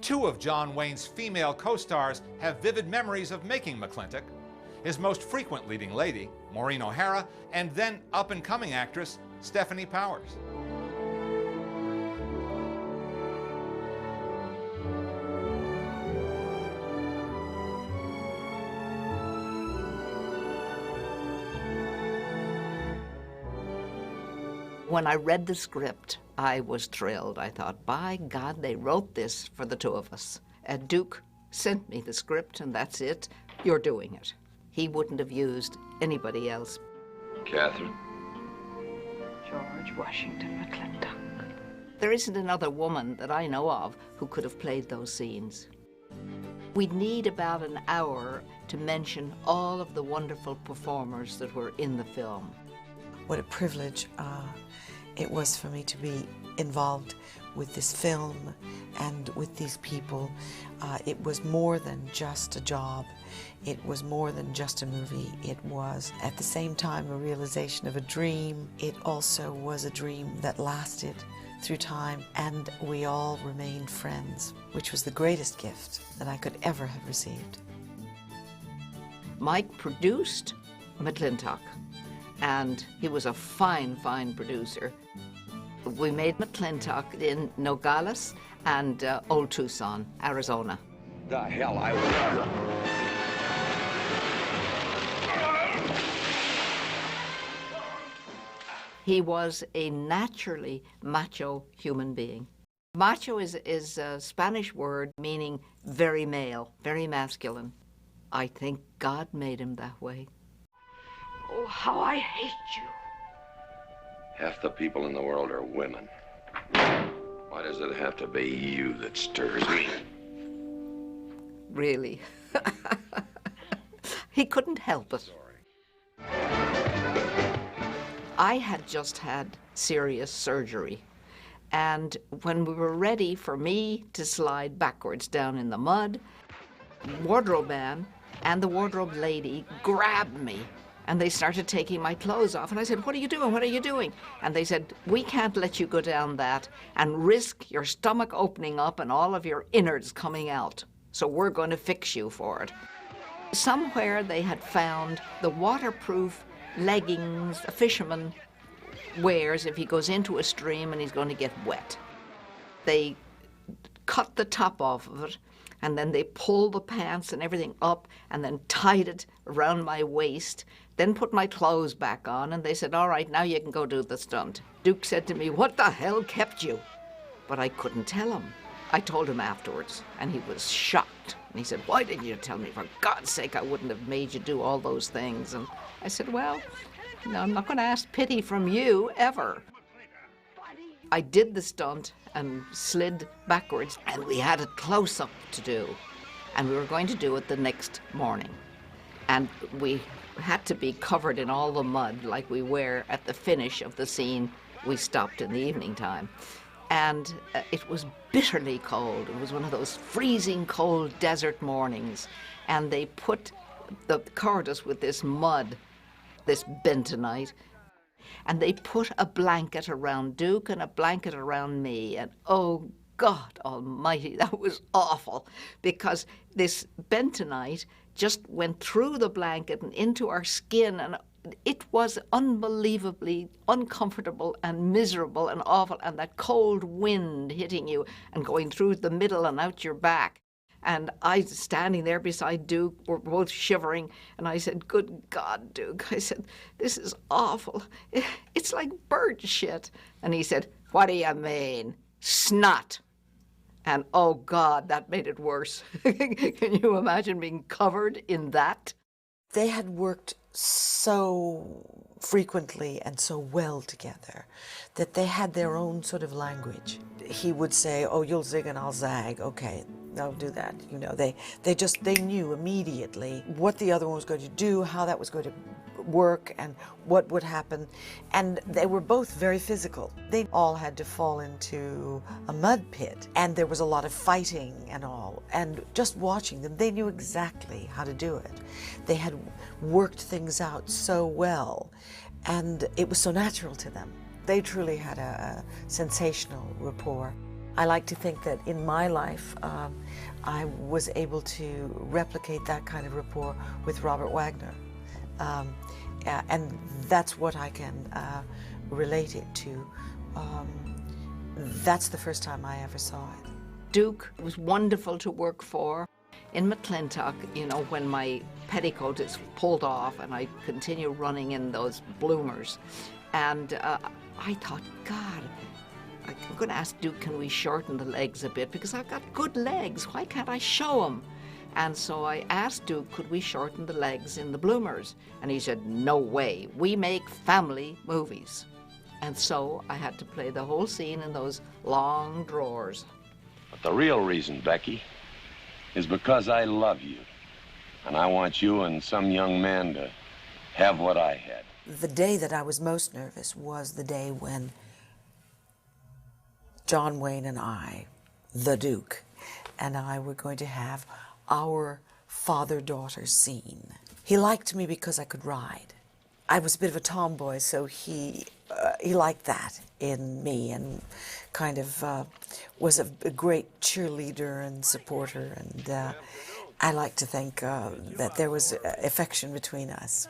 Two of John Wayne's female co-stars have vivid memories of making McClintock. His most frequent leading lady, Mauren O'Hara, and then up-and-coming actress, Stephanie Powers. When I read the script, I was thrilled. I thought, by God, they wrote this for the two of us. Duke sent me the script, and that's it. You're doing it. He wouldn't have used anybody else. Catherine? George Washington McClintock. There isn't another woman that I know of who could have played those scenes. We'd need about an hour to mention all of the wonderful performers that were in the film. What a privilege it was for me to be involved with this film and with these people. It was more than just a job. It was more than just a movie. It was, at the same time, a realization of a dream. It also was a dream that lasted through time, and we all remained friends, which was the greatest gift that I could ever have received. Mike produced McClintock, and he was a fine, fine producer. We made McClintock in Nogales and Old Tucson, Arizona. The hell I was. He was a naturally macho human being. Macho is a Spanish word meaning very male, very masculine. I think God made him that way. Oh, how I hate you. Half the people in the world are women. Why does it have to be you that stirs me? Really. He couldn't help it. I had just had serious surgery, and when we were ready for me to slide backwards down in the mud, wardrobe man and the wardrobe lady grabbed me, and they started taking my clothes off. And I said, "What are you doing? What are you doing?" And they said, "We can't let you go down that and risk your stomach opening up and all of your innards coming out. So we're going to fix you for it." Somewhere they had found the waterproof leggings a fisherman wears if he goes into a stream and he's going to get wet. They cut the top off of it, and then they pulled the pants and everything up and then tied it around my waist, then put my clothes back on, and they said, "All right, now you can go do the stunt." Duke said to me, "What the hell kept you?" But I couldn't tell him. I told him afterwards, and he was shocked. And he said, "Why didn't you tell me? For God's sake, I wouldn't have made you do all those things." And I said, "Well, no, I'm not going to ask pity from you, ever." I did the stunt and slid backwards, and we had a close-up to do. And we were going to do it the next morning. And we had to be covered in all the mud like we were at the finish of the scene. We stopped in the evening time. And it was bitterly cold. It was one of those freezing cold desert mornings. And they covered us with this mud, this bentonite. And they put a blanket around Duke and a blanket around me. And oh, God almighty, that was awful. Because this bentonite just went through the blanket and into our skin, and it was unbelievably uncomfortable and miserable and awful, and that cold wind hitting you and going through the middle and out your back. And I standing there beside Duke, we're both shivering, and I said, "Good God, Duke," I said, "this is awful. It's like bird shit." And he said, "What do you mean? Snot." And oh God, that made it worse. Can you imagine being covered in that? They had worked so frequently and so well together that they had their own sort of language. He would say, "Oh, you'll zig and I'll zag. Okay, I'll do that." You know, they knew immediately what the other one was going to do, how that was going to work, and what would happen. And they were both very physical. They all had to fall into a mud pit, and there was a lot of fighting and all. And just watching them, they knew exactly how to do it. They had worked things out so well, and it was so natural to them. They truly had a sensational rapport. I like to think that in my life, I was able to replicate that kind of rapport with Robert Wagner. And that's what I can relate it to. That's the first time I ever saw it. Duke was wonderful to work for. In McClintock, you know, when my petticoat is pulled off and I continue running in those bloomers, and I thought, God, I'm going to ask Duke, can we shorten the legs a bit? Because I've got good legs. Why can't I show them? And so I asked Duke, could we shorten the legs in the bloomers? And he said, no way. We make family movies. And so I had to play the whole scene in those long drawers. But the real reason, Becky, is because I love you. And I want you and some young man to have what I had. The day that I was most nervous was the day when John Wayne and I, the Duke, and I were going to have our father-daughter scene. He liked me because I could ride. I was a bit of a tomboy, so he liked that in me, and kind of was a great cheerleader and supporter, and I like to think that there was affection between us.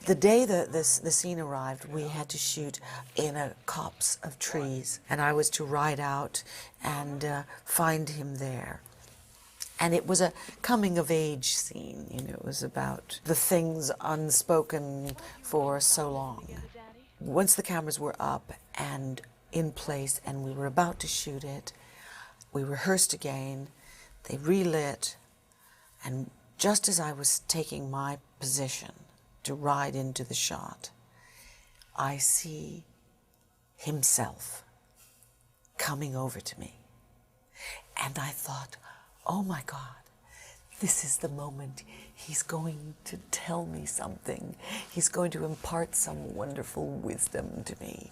The day that the scene arrived, we had to shoot in a copse of trees, and I was to ride out and find him there. And it was a coming-of-age scene, you know, it was about the things unspoken for so long. Once the cameras were up and in place and we were about to shoot it, we rehearsed again, they relit, and just as I was taking my position to ride into the shot, I see himself coming over to me. And I thought, oh my God, this is the moment he's going to tell me something. He's going to impart some wonderful wisdom to me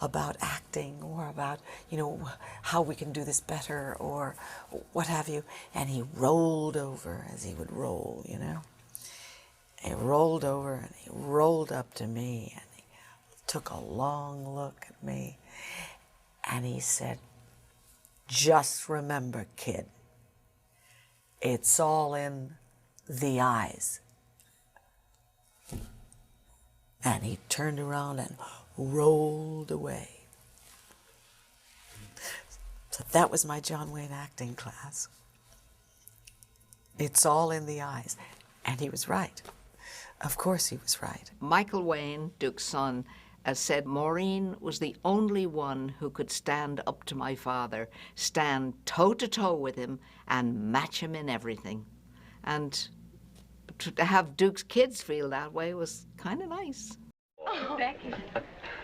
about acting or about, you know, how we can do this better or what have you. And he rolled over as he would roll, you know. He rolled over and he rolled up to me and he took a long look at me and he said, just remember, kid, it's all in the eyes. And he turned around and rolled away. So that was my John Wayne acting class. It's all in the eyes. And he was right. Of course he was right. Michael Wayne, Duke's son, said Maureen was the only one who could stand up to my father, stand toe-to-toe with him, and match him in everything. And to have Duke's kids feel that way was kind of nice. Oh, Becky.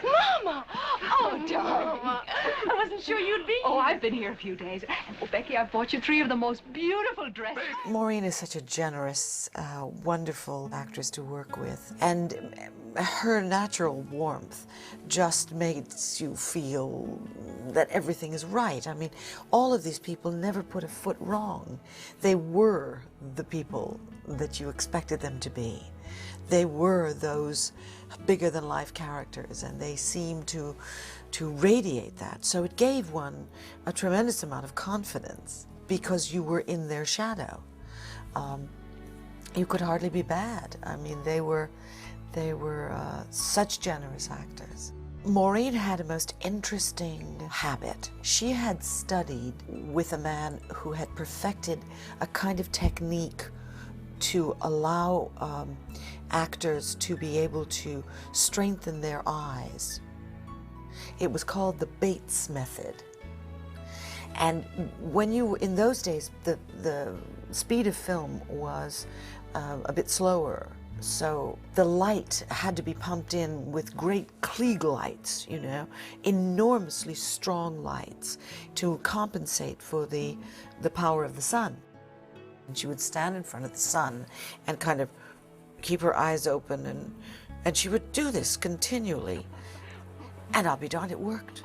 Mama! Oh, darling. I wasn't sure you'd be here. Oh, I've been here a few days. Oh, Becky, I bought you 3 of the most beautiful dresses. Maureen is such a generous, wonderful actress to work with. And her natural warmth just makes you feel that everything is right. I mean, all of these people never put a foot wrong. They were the people that you expected them to be. They were those bigger-than-life characters, and they seemed to radiate that. So it gave one a tremendous amount of confidence because you were in their shadow. You could hardly be bad. I mean, they were such generous actors. Maureen had a most interesting habit. She had studied with a man who had perfected a kind of technique to allow actors to be able to strengthen their eyes. It was called the Bates method. And when you, in those days, the speed of film was a bit slower. So the light had to be pumped in with great Klieg lights, you know, enormously strong lights to compensate for the power of the sun. And she would stand in front of the sun and kind of keep her eyes open, and she would do this continually. And I'll be darned, it worked.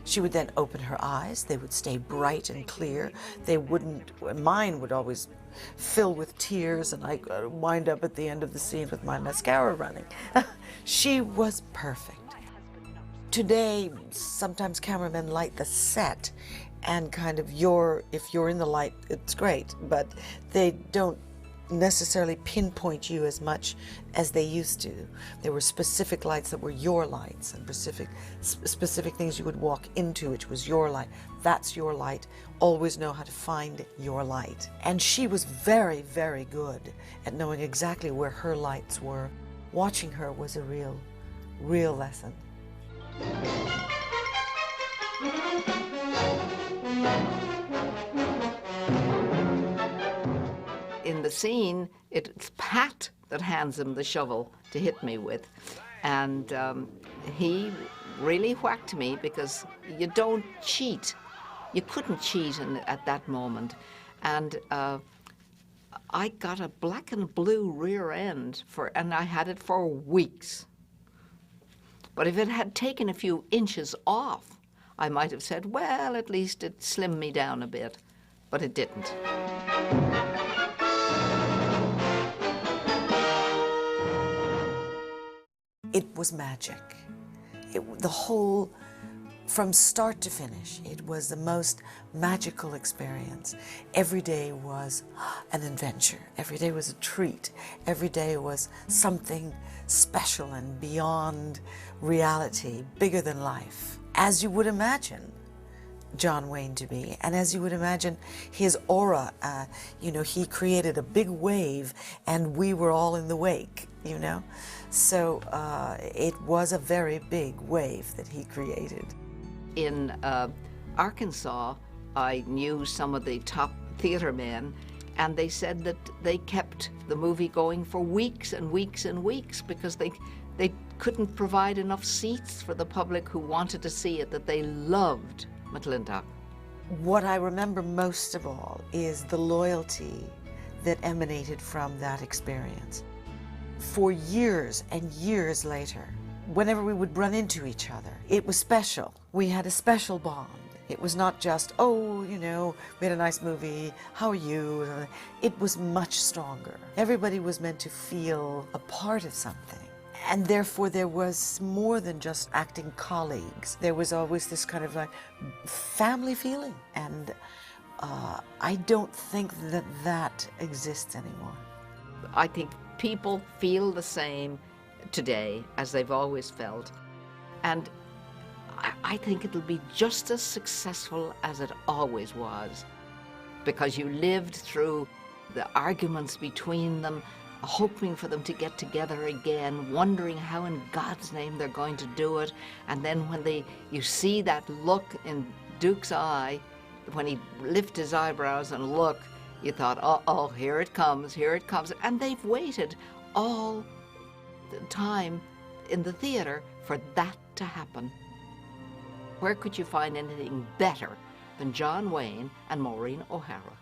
She would then open her eyes. They would stay bright and clear. They wouldn't, mine would always fill with tears, and I wind up at the end of the scene with my mascara running. She was perfect. Today, sometimes cameramen light the set, and kind of if you're in the light, it's great, but they don't necessarily pinpoint you as much as they used to. There were specific lights that were your lights, and specific things you would walk into, which was your light. That's your light. Always know how to find your light. And she was very, very good at knowing exactly where her lights were. Watching her was a real lesson. In the scene, it's Pat that hands him the shovel to hit me with. And he really whacked me because you don't cheat. You couldn't cheat at that moment. And I got a black and blue rear end, and I had it for weeks. But if it had taken a few inches off, I might have said, well, at least it slimmed me down a bit. But it didn't. It was magic. The whole, from start to finish, it was the most magical experience. Every day was an adventure. Every day was a treat. Every day was something special and beyond reality, bigger than life. As you would imagine John Wayne to be, and as you would imagine his aura, he created a big wave and we were all in the wake, So it was a very big wave that he created. In Arkansas, I knew some of the top theater men, and they said that they kept the movie going for weeks and weeks and weeks because they couldn't provide enough seats for the public who wanted to see it, that they loved McClintock. What I remember most of all is the loyalty that emanated from that experience. For years and years later, whenever we would run into each other, it was special. We had a special bond. It was not just, we had a nice movie, how are you? It was much stronger. Everybody was meant to feel a part of something. And therefore there was more than just acting colleagues. There was always this kind of like family feeling. And I don't think that exists anymore. I think people feel the same today as they've always felt. And I think it'll be just as successful as it always was, because you lived through the arguments between them, hoping for them to get together again, wondering how in God's name they're going to do it. And then when you see that look in Duke's eye, when he lifted his eyebrows and looked, you thought, uh-oh, here it comes, here it comes. And they've waited all the time in the theater for that to happen. Where could you find anything better than John Wayne and Mauren O'Hara?